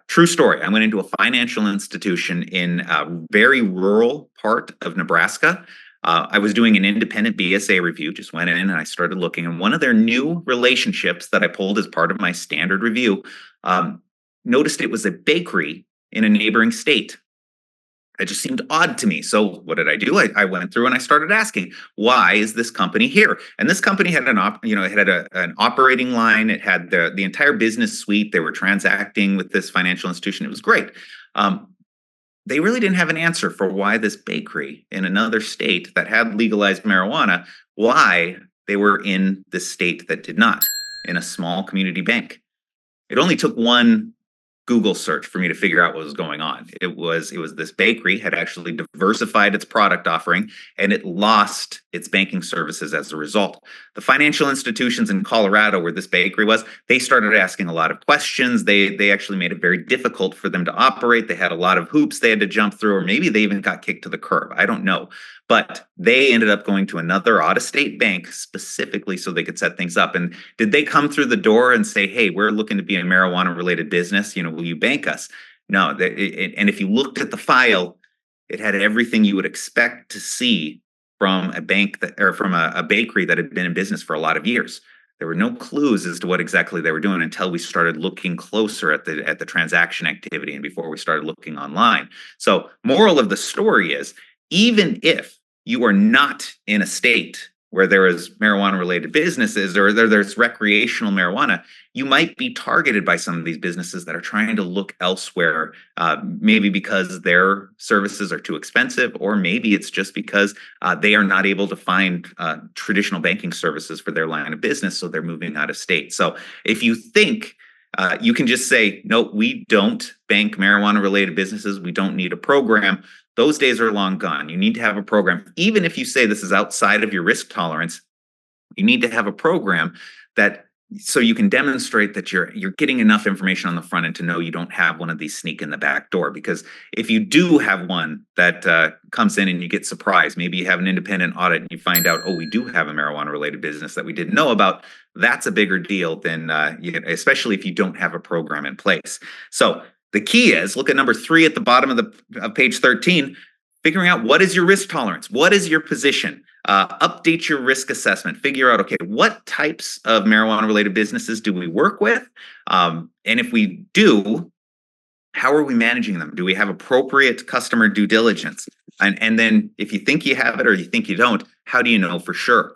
True story. I went into a financial institution in a very rural part of Nebraska. I was doing an independent BSA review, just went in and I started looking. And one of their new relationships that I pulled as part of my standard review, noticed it was a bakery in a neighboring state. It just seemed odd to me. So what did I do? I went through and I started asking, why is this company here? And this company had an operating line. It had the entire business suite. They were transacting with this financial institution. It was great. They really didn't have an answer for why this bakery in another state that had legalized marijuana, why they were in this state that did not, in a small community bank. It only took one Google search for me to figure out what was going on. It was this bakery had actually diversified its product offering and it lost its banking services as a result. The financial institutions in Colorado where this bakery was, they started asking a lot of questions. They actually made it very difficult for them to operate. They had a lot of hoops they had to jump through, or maybe they even got kicked to the curb. I don't know. But they ended up going to another out-of-state bank specifically so they could set things up. And did they come through the door and say, hey, we're looking to be a marijuana-related business, will you bank us? No. And if you looked at the file, it had everything you would expect to see from a bank or from a bakery that had been in business for a lot of years. There were no clues as to what exactly they were doing until we started looking closer at the transaction activity and before we started looking online. So moral of the story is, even if you are not in a state where there is marijuana related businesses or there's recreational marijuana, you might be targeted by some of these businesses that are trying to look elsewhere, maybe because their services are too expensive, or maybe it's just because they are not able to find traditional banking services for their line of business, so they're moving out of state. So if you think you can just say, no, we don't bank marijuana related businesses, we don't need a program. Those days are long gone. You need to have a program. Even if you say this is outside of your risk tolerance, you need to have a program that so you can demonstrate that you're getting enough information on the front end to know you don't have one of these sneak in the back door. Because if you do have one that comes in and you get surprised, maybe you have an independent audit and you find out, oh, we do have a marijuana related business that we didn't know about. That's a bigger deal than especially if you don't have a program in place. So the key is, look at number 3 at the bottom of page 13, figuring out what is your risk tolerance, what is your position, update your risk assessment, figure out, okay, what types of marijuana related businesses do we work with? And if we do, how are we managing them? Do we have appropriate customer due diligence? And then if you think you have it or you think you don't, how do you know for sure?